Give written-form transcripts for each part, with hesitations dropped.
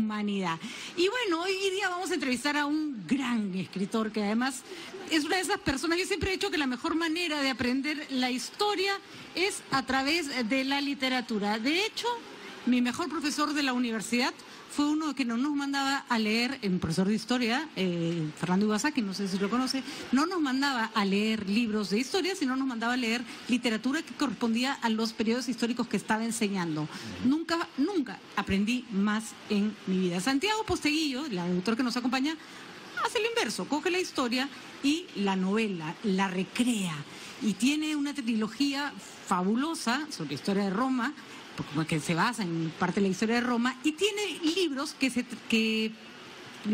humanidad. Y bueno, hoy día vamos a entrevistar a un gran escritor que además es una de esas personas. Yo siempre he dicho que la mejor manera de aprender la historia es a través de la literatura. De hecho, mi mejor profesor de la universidad fue uno que no nos mandaba a leer, un profesor de historia, Fernando Iwasaki, no sé si lo conoce, no nos mandaba a leer libros de historia, sino nos mandaba a leer literatura que correspondía a los periodos históricos que estaba enseñando. Nunca aprendí más en mi vida. Santiago Posteguillo, el autor que nos acompaña, hace lo inverso, coge la historia y la novela, la recrea, y tiene una trilogía fabulosa sobre la historia de Roma, que se basa en parte de la historia de Roma, y tiene libros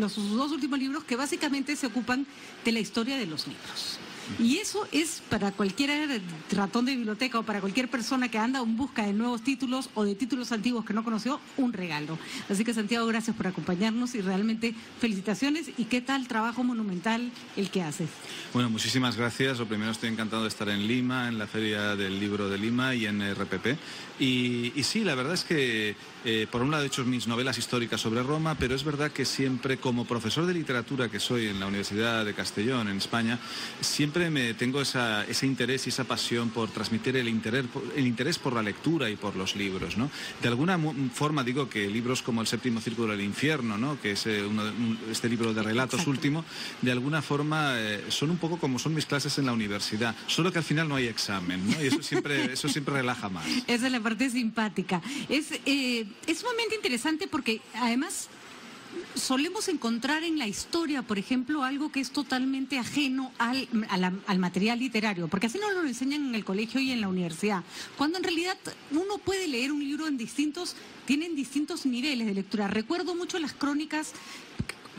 sus dos últimos libros que básicamente se ocupan de la historia de los libros. Y eso es para cualquier ratón de biblioteca o para cualquier persona que anda en busca de nuevos títulos o de títulos antiguos que no conoció, un regalo. Así que, Santiago, gracias por acompañarnos y realmente felicitaciones. ¿Y qué tal trabajo monumental el que haces? Bueno, muchísimas gracias. Lo primero, estoy encantado de estar en Lima, en la Feria del Libro de Lima y en RPP. Y sí, la verdad es que, por un lado, he hecho mis novelas históricas sobre Roma, pero es verdad que siempre, como profesor de literatura que soy en la Universidad de Castellón, en España, siempre tengo ese interés y esa pasión por transmitir el interés por la lectura y por los libros, ¿no? De alguna forma digo que libros como El séptimo círculo del infierno, ¿no?, que es este libro de relatos Exacto. último, de alguna forma son un poco como son mis clases en la universidad, solo que al final no hay examen, ¿no? Y eso siempre relaja más. Esa es la parte simpática. Es sumamente interesante porque además solemos encontrar en la historia, por ejemplo, algo que es totalmente ajeno al material literario, porque así no lo enseñan en el colegio y en la universidad, cuando en realidad uno puede leer un libro tienen distintos niveles de lectura. Recuerdo mucho las crónicas,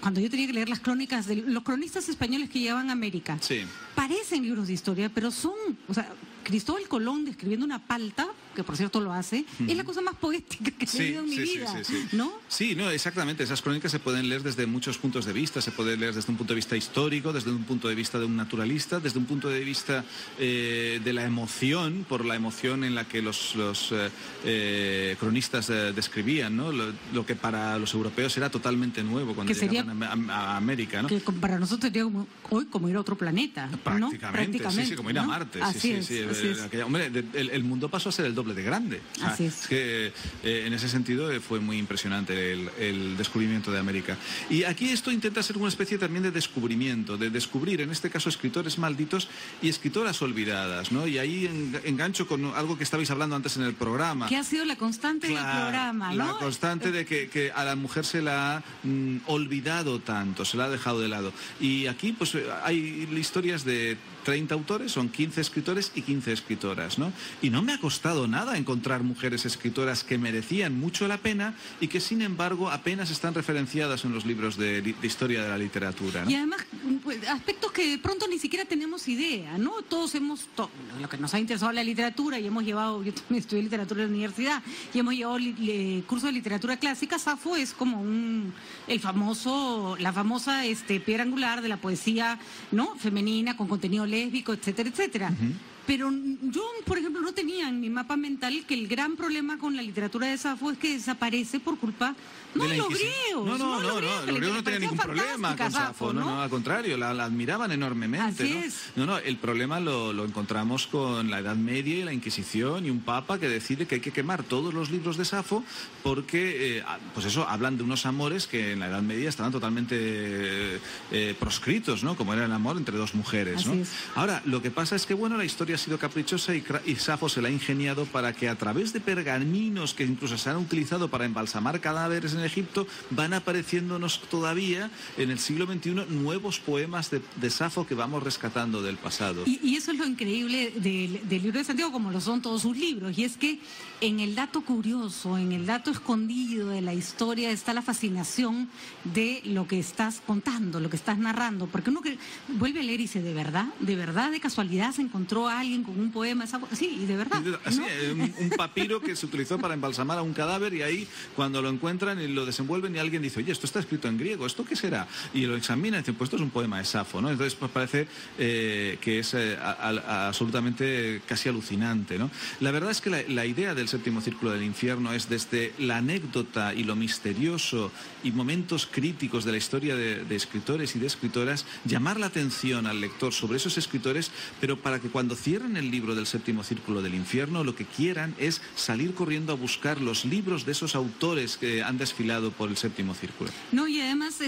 cuando yo tenía que leer las crónicas de los cronistas españoles que llegaban a América. Sí. Parecen libros de historia, pero son, o sea, Cristóbal Colón describiendo una palta, que por cierto lo hace, es la cosa más poética que he leído en mi vida, ¿no? Sí, no, exactamente. Esas crónicas se pueden leer desde muchos puntos de vista. Se puede leer desde un punto de vista histórico, desde un punto de vista de un naturalista, desde un punto de vista de la emoción, por la emoción en la que los cronistas describían, ¿no? Lo que para los europeos era totalmente nuevo cuando llegaban a América, ¿no? Que para nosotros sería como ir a otro planeta, Prácticamente, ¿no? Sí, como ir a Marte. Así es. Hombre, el mundo pasó a ser el doble de grande. Así es. Que en ese sentido fue muy impresionante el descubrimiento de América. Y aquí esto intenta ser una especie también de descubrimiento, de descubrir, en este caso, escritores malditos y escritoras olvidadas, ¿no? Y ahí engancho con algo que estabais hablando antes en el programa. Que ha sido la constante del programa, ¿no? La constante de que a la mujer se la ha olvidado tanto, se la ha dejado de lado. Y aquí, pues, hay historias de 30 autores, son 15 escritores y 15 escritoras, ¿no? Y no me ha costado nada encontrar mujeres escritoras que merecían mucho la pena y que, sin embargo, apenas están referenciadas en los libros de historia de la literatura, ¿no? Y además, pues, aspectos que de pronto ni siquiera tenemos idea, ¿no? Todos lo que nos ha interesado la literatura, y hemos llevado, yo también estudié literatura en la universidad, y hemos llevado curso de literatura clásica. Safo es como la famosa piedra angular de la poesía, ¿no?, femenina, con contenido lésbico, etcétera, etcétera. Pero yo, por ejemplo, no tenía en mi mapa mental que el gran problema con la literatura de Safo es que desaparece por culpa de los griegos. No, los griegos no tenían ningún problema con Safo, no, al contrario, la admiraban enormemente. Así es. No, el problema lo encontramos con la Edad Media y la Inquisición y un papa que decide que hay que quemar todos los libros de Safo porque, pues eso, hablan de unos amores que en la Edad Media estaban totalmente proscritos, ¿no? Como era el amor entre dos mujeres, ¿no? Ahora, lo que pasa es que, bueno, la historia ha sido caprichosa y Safo se la ha ingeniado para que a través de pergaminos que incluso se han utilizado para embalsamar cadáveres en Egipto, van apareciéndonos todavía en el siglo XXI nuevos poemas de Safo que vamos rescatando del pasado. Y eso es lo increíble del libro de Santiago, como lo son todos sus libros, y es que en el dato curioso, en el dato escondido de la historia está la fascinación de lo que estás contando, lo que estás narrando, porque uno que vuelve a leer y dice, de verdad, de casualidad se encontró algo alguien con un poema. Sí, y de verdad. Sí, ¿no? un papiro que se utilizó para embalsamar a un cadáver y ahí cuando lo encuentran y lo desenvuelven y alguien dice, oye, esto está escrito en griego, ¿esto qué será? Y lo examina y dice, pues esto es un poema de Safo, ¿no? Entonces pues parece que es absolutamente casi alucinante, ¿no? La verdad es que la idea del séptimo círculo del infierno es desde la anécdota y lo misterioso y momentos críticos de la historia de escritores y de escritoras, llamar la atención al lector sobre esos escritores, pero para que cuando cierren el libro del séptimo círculo del infierno, lo que quieran es salir corriendo a buscar los libros de esos autores que han desfilado por el séptimo círculo. No, y además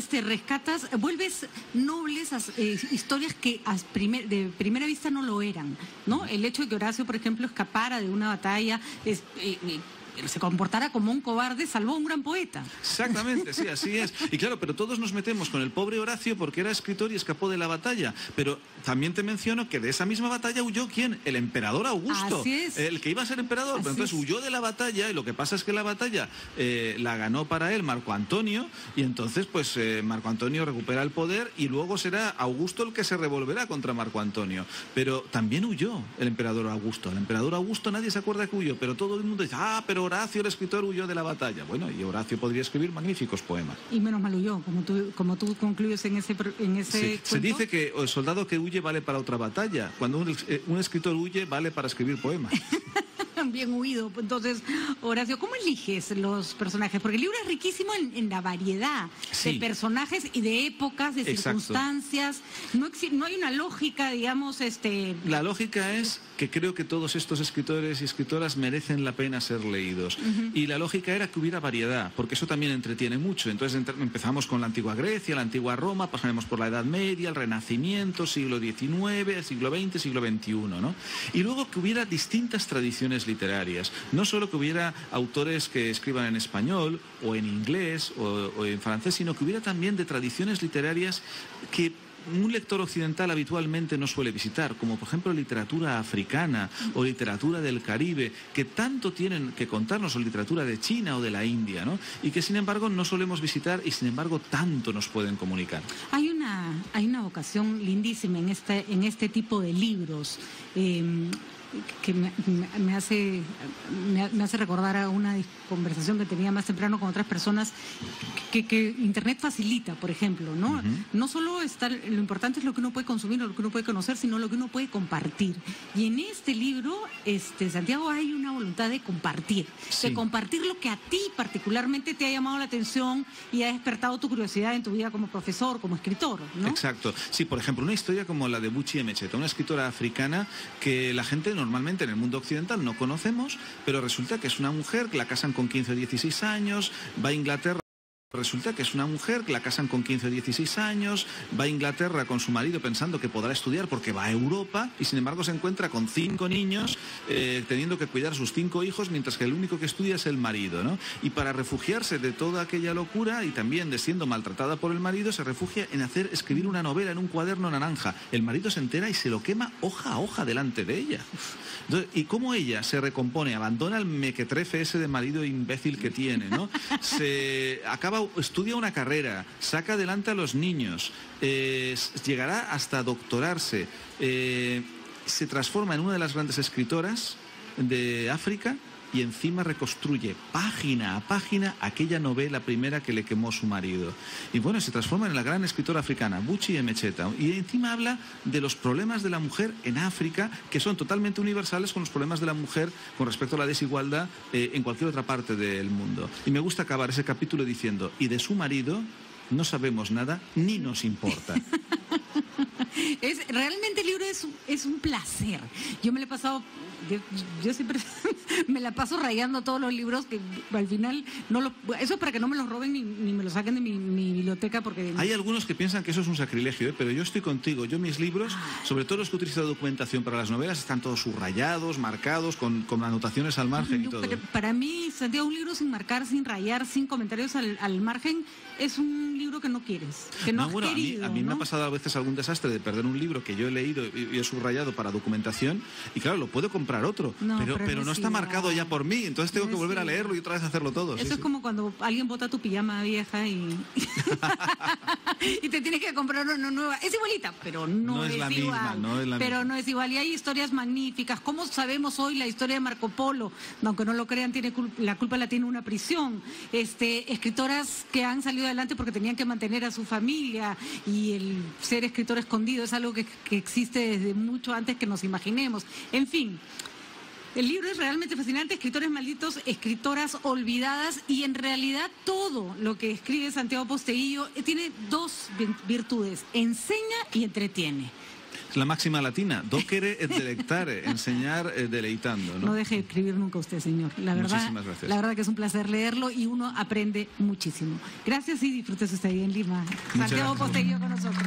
vuelves nobles historias que de primera vista no lo eran, ¿no? El hecho de que Horacio, por ejemplo, escapara de una batalla, se comportara como un cobarde, salvó a un gran poeta. Exactamente, sí, así es. Y claro, pero todos nos metemos con el pobre Horacio porque era escritor y escapó de la batalla. Pero también te menciono que de esa misma batalla huyó ¿quién? El emperador Augusto. Así es. El que iba a ser emperador. Pero entonces huyó de la batalla y lo que pasa es que la batalla la ganó para él Marco Antonio y entonces pues Marco Antonio recupera el poder y luego será Augusto el que se revolverá contra Marco Antonio. Pero también huyó el emperador Augusto. El emperador Augusto nadie se acuerda que huyó, pero todo el mundo dice, pero Horacio, el escritor, huyó de la batalla. Bueno, y Horacio podría escribir magníficos poemas. Y menos mal huyó, como tú concluyes en ese sí, se dice que el soldado que huye vale para otra batalla. Cuando un escritor huye, vale para escribir poemas. Bien huido. Entonces, Horacio, ¿cómo eliges los personajes? Porque el libro es riquísimo en la variedad de personajes y de épocas, de circunstancias. No hay una lógica, digamos, La lógica es que creo que todos estos escritores y escritoras merecen la pena ser leídos. Y la lógica era que hubiera variedad, porque eso también entretiene mucho. Entonces empezamos con la antigua Grecia, la antigua Roma, pasaremos por la Edad Media, el Renacimiento, siglo XIX, siglo XX, siglo XXI, ¿no? Y luego que hubiera distintas tradiciones literarias. No solo que hubiera autores que escriban en español o en inglés o en francés, sino que hubiera también de tradiciones literarias que un lector occidental habitualmente no suele visitar, como por ejemplo literatura africana o literatura del Caribe, que tanto tienen que contarnos, o literatura de China o de la India, ¿no? Y que sin embargo no solemos visitar y sin embargo tanto nos pueden comunicar. Hay una vocación lindísima en este tipo de libros. Que me hace recordar a una conversación que tenía más temprano con otras personas que Internet facilita, por ejemplo, ¿no? No solo lo importante es lo que uno puede consumir o lo que uno puede conocer, sino lo que uno puede compartir. Y en este libro, Santiago, hay una voluntad de compartir, de compartir lo que a ti particularmente te ha llamado la atención y ha despertado tu curiosidad en tu vida como profesor, como escritor, ¿no? Exacto. Sí, por ejemplo, una historia como la de Buchi Emecheta, una escritora africana que la gente normalmente en el mundo occidental no conocemos, pero resulta que es una mujer que la casan con 15 o 16 años, va a Inglaterra. Resulta que es una mujer que la casan con 15 o 16 años, va a Inglaterra con su marido pensando que podrá estudiar porque va a Europa y sin embargo se encuentra con 5 niños teniendo que cuidar a sus 5 hijos mientras que el único que estudia es el marido, ¿no? Y para refugiarse de toda aquella locura y también de siendo maltratada por el marido, se refugia en escribir una novela en un cuaderno naranja. El marido se entera y se lo quema hoja a hoja delante de ella. Entonces, ¿y cómo ella se recompone? Abandona el mequetrefe ese de marido imbécil que tiene, ¿no? Estudia una carrera, saca adelante a los niños, llegará hasta doctorarse, se transforma en una de las grandes escritoras de África y encima reconstruye página a página aquella novela primera que le quemó su marido. Y bueno, se transforma en la gran escritora africana, Buchi Emecheta, y encima habla de los problemas de la mujer en África, que son totalmente universales con los problemas de la mujer con respecto a la desigualdad en cualquier otra parte del mundo. Y me gusta acabar ese capítulo diciendo, y de su marido no sabemos nada ni nos importa. Realmente el libro es un placer. Yo me lo he pasado... Yo siempre me la paso rayando todos los libros que al final eso es para que no me los roben ni me los saquen de mi biblioteca porque... Hay algunos que piensan que eso es un sacrilegio, pero yo estoy contigo. Yo mis libros, sobre todo los que utilizo de documentación para las novelas, están todos subrayados, marcados, con anotaciones al margen y todo. Pero para mí, Santiago, un libro sin marcar, sin rayar, sin comentarios al margen, es un libro que no quieres, que no has querido. A mí me ha pasado a veces algún desastre de perder un libro que yo he leído y he subrayado para documentación, y claro, lo puedo comprar comprar otro, pero no está marcado ya por mí, entonces tengo que volver a leerlo y otra vez hacerlo todo. Eso es como cuando alguien bota tu pijama vieja y y te tienes que comprar una nueva. Es igualita, pero no es la igual. Misma, pero no es igual. Y hay historias magníficas. ¿Cómo sabemos hoy la historia de Marco Polo? Aunque no lo crean, la culpa la tiene una prisión. Escritoras que han salido adelante porque tenían que mantener a su familia, y el ser escritor escondido es algo que existe desde mucho antes que nos imaginemos. En fin, el libro es realmente fascinante. Escritores malditos, escritoras olvidadas, y en realidad todo lo que escribe Santiago Posteguillo tiene dos virtudes: enseña y entretiene. Es la máxima latina, docere et delectare, enseñar deleitando, ¿no? No deje de escribir nunca usted, señor. Muchísimas gracias. La verdad que es un placer leerlo y uno aprende muchísimo. Gracias y disfrute su estadía en Lima. Santiago Posteguillo con nosotros.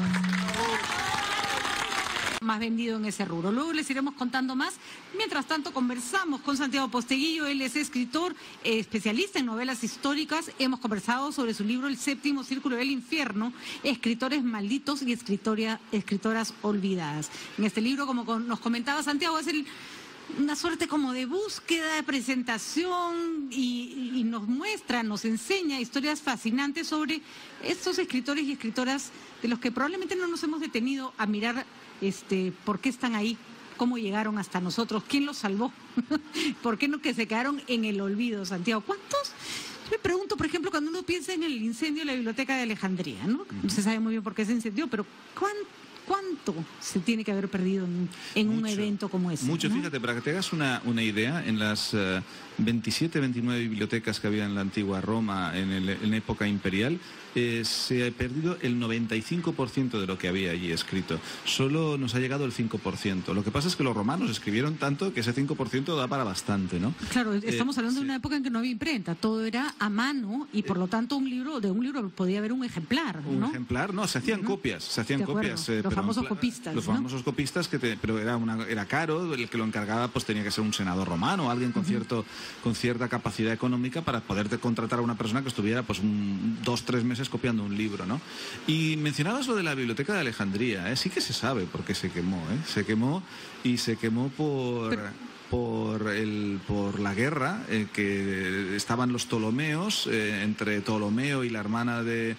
Más vendido en ese rubro. Luego les iremos contando más. Mientras tanto, conversamos con Santiago Posteguillo. Él es escritor, especialista en novelas históricas. Hemos conversado sobre su libro El séptimo círculo del infierno, escritores malditos y escritoras olvidadas. En este libro, como nos comentaba Santiago, es una suerte como de búsqueda, de presentación, y nos muestra, nos enseña historias fascinantes sobre estos escritores y escritoras de los que probablemente no nos hemos detenido a mirar por qué están ahí, cómo llegaron hasta nosotros, quién los salvó, por qué no que se quedaron en el olvido, Santiago. ¿Cuántos? Yo me pregunto, por ejemplo, cuando uno piensa en el incendio de la Biblioteca de Alejandría, ¿no? No se sabe muy bien por qué se incendió, pero ¿cuánto se tiene que haber perdido en un evento como ese? Mucho, ¿no? Fíjate, para que te hagas una idea, en las 27, 29 bibliotecas que había en la antigua Roma en época imperial, se ha perdido el 95% de lo que había allí escrito. Solo nos ha llegado el 5%. Lo que pasa es que los romanos escribieron tanto que ese 5% da para bastante, ¿no? Claro, estamos hablando de una época en que no había imprenta, todo era a mano, y por lo tanto de un libro podía haber un ejemplar, ¿no? Un ejemplar, no, se hacían copias, los famosos copistas. Los famosos copistas, pero era caro, el que lo encargaba pues tenía que ser un senador romano, alguien con cierta capacidad económica para poderte contratar a una persona que estuviera pues 2-3 meses copiando un libro, ¿no? Y mencionabas lo de la Biblioteca de Alejandría, sí que se sabe por qué se quemó, se quemó por la guerra, que estaban los Ptolomeos, entre Ptolomeo y la hermana de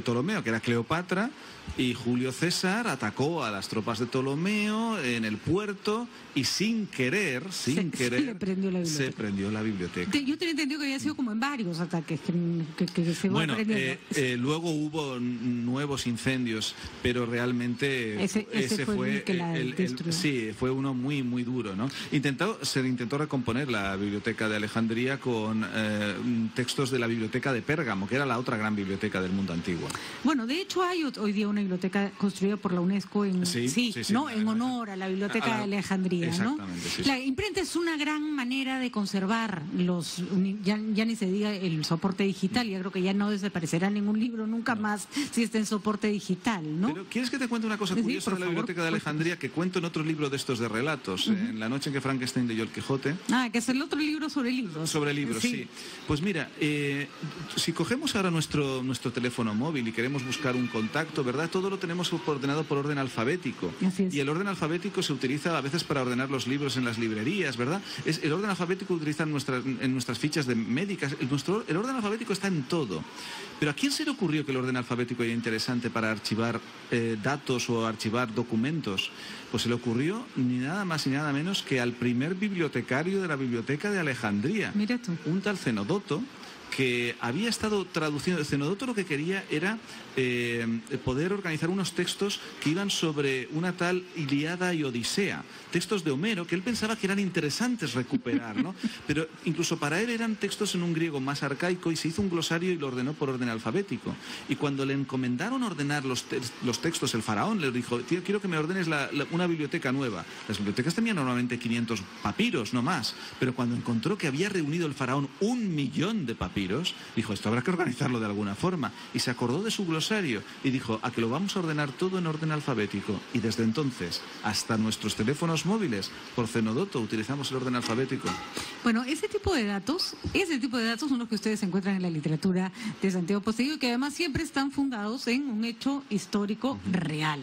Ptolomeo, que era Cleopatra, y Julio César atacó a las tropas de Ptolomeo en el puerto y sin querer se prendió la biblioteca. Yo tenía entendido que había sido como en varios ataques que se Bueno, luego hubo nuevos incendios, pero realmente ese fue el que la destruyó. Sí, fue uno muy muy duro, ¿no? Se intentó recomponer la biblioteca de Alejandría con textos de la biblioteca de Pérgamo, que era la otra gran biblioteca del mundo antiguo. Bueno, de hecho hay hoy día una biblioteca construida por la UNESCO en honor a la biblioteca de Alejandría. Exactamente, ¿no? La imprenta es una gran manera de conservar ya ni se diga el soporte digital. Ya creo que ya no desaparecerá ningún libro nunca más si está en soporte digital, ¿no? Pero ¿quieres que te cuente una cosa curiosa de la Biblioteca de Alejandría que cuento en otro libro de estos de relatos, en La noche en que Frankenstein leyó el Quijote? Que es el otro libro sobre libros. Sobre libros, sí. Pues mira, si cogemos ahora nuestro teléfono móvil y queremos buscar un contacto, ¿verdad? Todo lo tenemos ordenado por orden alfabético. Así es. Y el orden alfabético se utiliza a veces para ordenar los libros en las librerías, ¿verdad? El orden alfabético utiliza en nuestras fichas de médicas. El orden alfabético está en todo. Pero ¿a quién se le ocurrió que el orden alfabético era interesante para archivar datos o archivar documentos? Pues se le ocurrió ni nada más ni nada menos que al primer bibliotecario de la Biblioteca de Alejandría. Mira tú. Un tal Cenodoto, que había estado traduciendo. Cenodoto lo que quería era poder organizar unos textos que iban sobre una tal Ilíada y Odisea, textos de Homero que él pensaba que eran interesantes recuperar, ¿no? Pero incluso para él eran textos en un griego más arcaico, y se hizo un glosario y lo ordenó por orden alfabético. Y cuando le encomendaron ordenar los textos, el faraón le dijo: tío, quiero que me ordenes una biblioteca nueva. Las bibliotecas tenían normalmente 500 papiros, no más, pero cuando encontró que había reunido el faraón 1.000.000 de papiros, dijo: esto habrá que organizarlo de alguna forma, y se acordó de su glosario y dijo: a que lo vamos a ordenar todo en orden alfabético. Y desde entonces hasta nuestros teléfonos móviles, por Cenodoto, utilizamos el orden alfabético. Bueno, ese tipo de datos son los que ustedes encuentran en la literatura de Santiago Posteguillo, que además siempre están fundados en un hecho histórico real.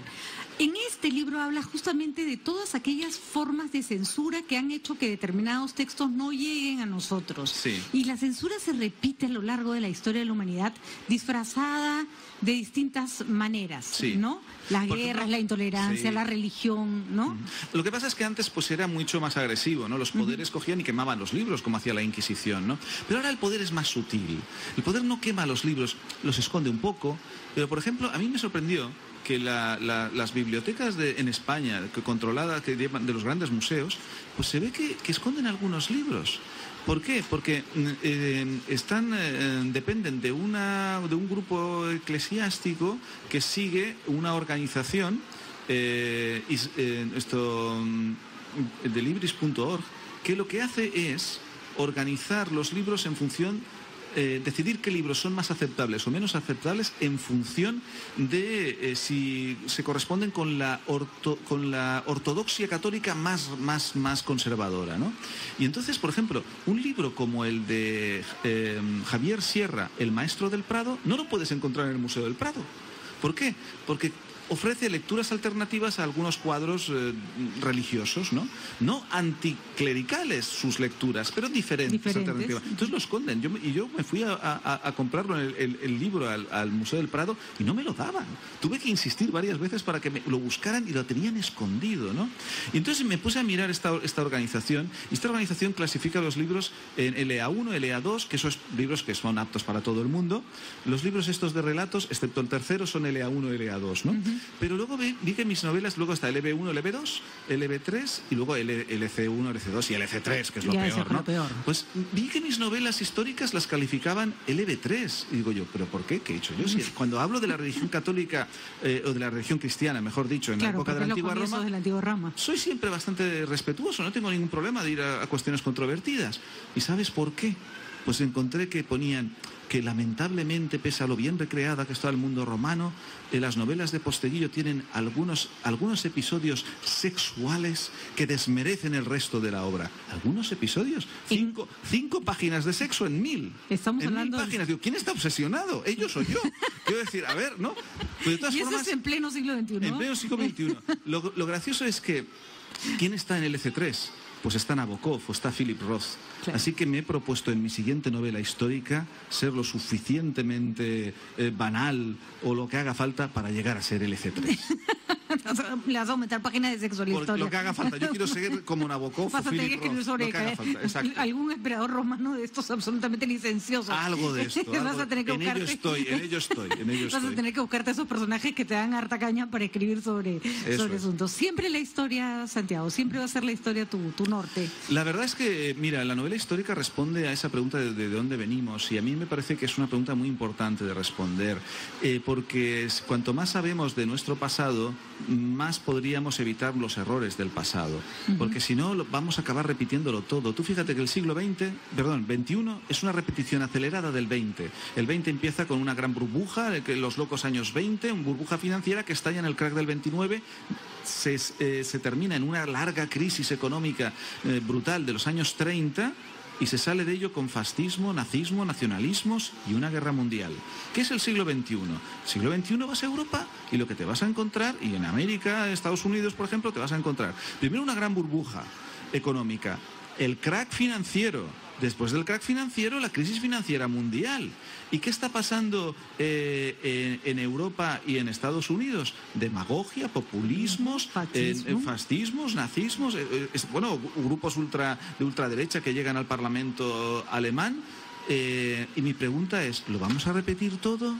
En este libro habla justamente de todas aquellas formas de censura que han hecho que determinados textos no lleguen a nosotros. Sí. Y la censura se repite a lo largo de la historia de la humanidad, disfrazada de distintas maneras, Sí. ¿no? Las Por guerras, ejemplo, la intolerancia, sí. la religión, ¿no? Lo que pasa es que antes pues era mucho más agresivo, ¿no? Los poderes cogían y quemaban los libros, como hacía la Inquisición, ¿no? Pero ahora el poder es más sutil. El poder no quema los libros, los esconde un poco. Pero, por ejemplo, a mí me sorprendió que las bibliotecas en España, controladas de los grandes museos, pues se ve que esconden algunos libros. ¿Por qué? Porque dependen de un grupo eclesiástico que sigue una organización, de libris.org, que lo que hace es organizar los libros en función, decidir qué libros son más aceptables o menos aceptables en función de si se corresponden con la ortodoxia católica más conservadora, ¿no? Y entonces, por ejemplo, un libro como el de Javier Sierra, El maestro del Prado, no lo puedes encontrar en el Museo del Prado. ¿Por qué? Porque ofrece lecturas alternativas a algunos cuadros religiosos, ¿no? No anticlericales sus lecturas, pero diferentes. Alternativas. Entonces lo esconden. Yo me fui a comprarlo el libro al Museo del Prado y no me lo daban. Tuve que insistir varias veces para que lo buscaran y lo tenían escondido, ¿no? Y entonces me puse a mirar esta organización, y esta organización clasifica los libros en LA1, LA2, que esos libros que son aptos para todo el mundo. Los libros estos de relatos, excepto el tercero, son LA1, LA2, ¿no? Pero luego vi que mis novelas, luego está LB1, LB2, LB3 y luego LC1, LC2 y LC3, que es lo peor, ¿no? Pues vi que mis novelas históricas las calificaban LB3. Y digo yo, ¿pero por qué? ¿Qué he hecho yo? Si cuando hablo de la religión católica o de la religión cristiana, mejor dicho, en la época de la antigua Roma, soy siempre bastante respetuoso, no tengo ningún problema de ir a cuestiones controvertidas. ¿Y sabes por qué? Pues encontré que ponían que lamentablemente, pese a lo bien recreada que está el mundo romano, las novelas de Posteguillo tienen algunos episodios sexuales que desmerecen el resto de la obra. ¿Algunos episodios? Cinco páginas de sexo en 1000. Estamos hablando 1000 páginas. Digo, ¿quién está obsesionado? ¿Ellos o yo? Quiero decir, a ver, ¿no? Pues de todas y formas, eso es en pleno siglo XXI. En pleno siglo XXI. Lo gracioso es que, ¿quién está en el LC3? Pues está Nabokov o está Philip Roth. Claro. Así que me he propuesto en mi siguiente novela histórica ser lo suficientemente banal o lo que haga falta para llegar a ser LC3. Le vas a aumentar páginas de sexo a la historia. Lo que haga falta. Yo quiero seguir como Nabokov vas o Philip Roth. Vas a tener que escribir sobre algún emperador romano de estos absolutamente licenciosos. Algo de esto. Vas a tener que en ello estoy. Vas a tener que buscarte esos personajes que te dan harta caña para escribir sobre asuntos. Siempre la historia, Santiago, siempre va a ser la historia tu norte. La verdad es que, mira, la novela histórica responde a esa pregunta de dónde venimos, y a mí me parece que es una pregunta muy importante de responder, porque cuanto más sabemos de nuestro pasado, más podríamos evitar los errores del pasado, porque si no vamos a acabar repitiéndolo todo. Tú fíjate que el siglo XXI es una repetición acelerada del XX. El XX empieza con una gran burbuja, los locos años 20, una burbuja financiera que estalla en el crack del 29, se termina en una larga crisis económica brutal de los años 30 y se sale de ello con fascismo, nazismo, nacionalismos y una guerra mundial. ¿Qué es el siglo XXI? El siglo XXI vas a Europa y lo que te vas a encontrar, y en América, Estados Unidos, por ejemplo, te vas a encontrar primero una gran burbuja económica, el crack financiero, después del crack financiero, la crisis financiera mundial. ¿Y qué está pasando en Europa y en Estados Unidos? Demagogia, populismos, fascismos, nazismos, grupos de ultraderecha que llegan al Parlamento alemán. Y mi pregunta es, ¿lo vamos a repetir todo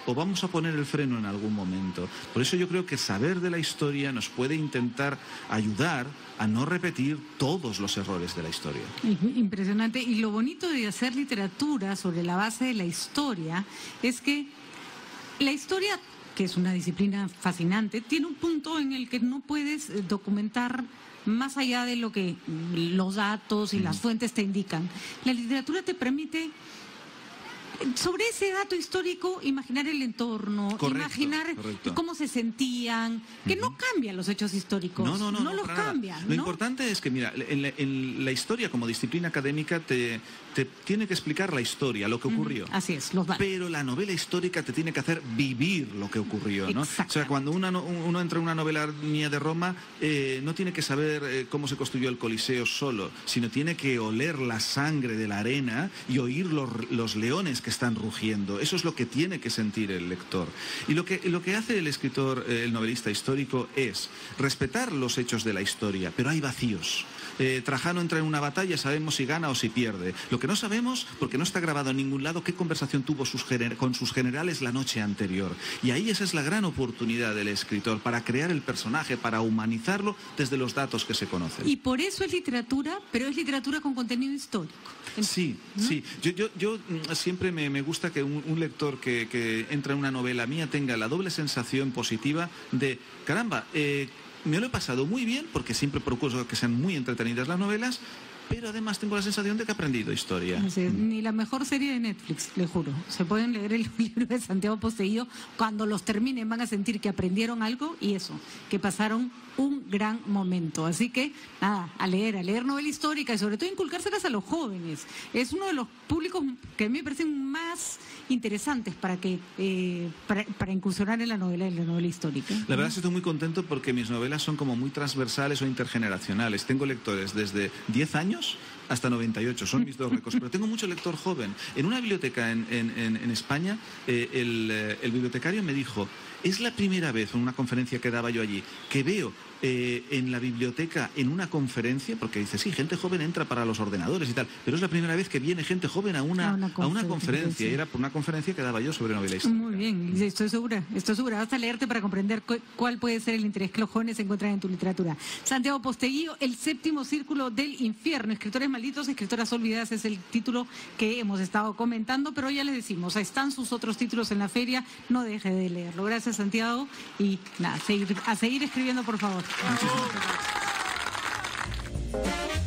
o vamos a poner el freno en algún momento? Por eso yo creo que saber de la historia nos puede intentar ayudar a no repetir todos los errores de la historia. Impresionante. Y lo bonito de hacer literatura sobre la base de la historia es que la historia, que es una disciplina fascinante, tiene un punto en el que no puedes documentar más allá de lo que los datos y las fuentes te indican. La literatura te permite Sobre ese dato histórico, imaginar el entorno, imaginar cómo se sentían, que no cambian los hechos históricos, no los cambian. Lo importante es que, mira, en la historia como disciplina académica te tiene que explicar la historia, lo que ocurrió. Así es, los datos. Pero la novela histórica te tiene que hacer vivir lo que ocurrió, ¿no? O sea, cuando uno entra en una novela mía de Roma, no tiene que saber cómo se construyó el Coliseo solo, sino tiene que oler la sangre de la arena y oír los leones que están rugiendo. Eso es lo que tiene que sentir el lector. Y lo que hace el escritor, el novelista histórico, es respetar los hechos de la historia, pero hay vacíos. Trajano entra en una batalla, sabemos si gana o si pierde. Lo que no sabemos, porque no está grabado en ningún lado, qué conversación tuvo con sus generales la noche anterior. Y ahí esa es la gran oportunidad del escritor, para crear el personaje, para humanizarlo desde los datos que se conocen. Y por eso es literatura, pero es literatura con contenido histórico. Sí, sí. Yo siempre me gusta que un lector que entra en una novela mía tenga la doble sensación positiva de, caramba, me lo he pasado muy bien, porque siempre procuro que sean muy entretenidas las novelas, pero además tengo la sensación de que he aprendido historia. Ni la mejor serie de Netflix, le juro. Se pueden leer el libro de Santiago Posteguillo, cuando los terminen van a sentir que aprendieron algo y eso, que pasaron un gran momento. Así que, nada, a leer novela histórica y sobre todo inculcárselas a los jóvenes. Es uno de los públicos que a mí me parecen más interesantes para incursionar en la novela histórica. La verdad es que estoy muy contento porque mis novelas son como muy transversales o intergeneracionales. Tengo lectores desde 10 años hasta 98, son mis dos récords, pero tengo mucho lector joven. En una biblioteca en España, el bibliotecario me dijo, es la primera vez en una conferencia que daba yo allí, que veo en la biblioteca, en una conferencia, porque dice, sí, gente joven entra para los ordenadores y tal, pero es la primera vez que viene gente joven a una conferencia, y era por una conferencia que daba yo sobre novela histórica. Muy bien, estoy segura. Vas a leerte para comprender cuál puede ser el interés que los jóvenes encuentran en tu literatura. Santiago Posteguillo, El séptimo círculo del infierno, escritores malditos, escritoras olvidadas, es el título que hemos estado comentando, pero ya les decimos, están sus otros títulos en la feria, no deje de leerlo. Gracias, Santiago, y nada, a seguir escribiendo, por favor. Muchísimas gracias.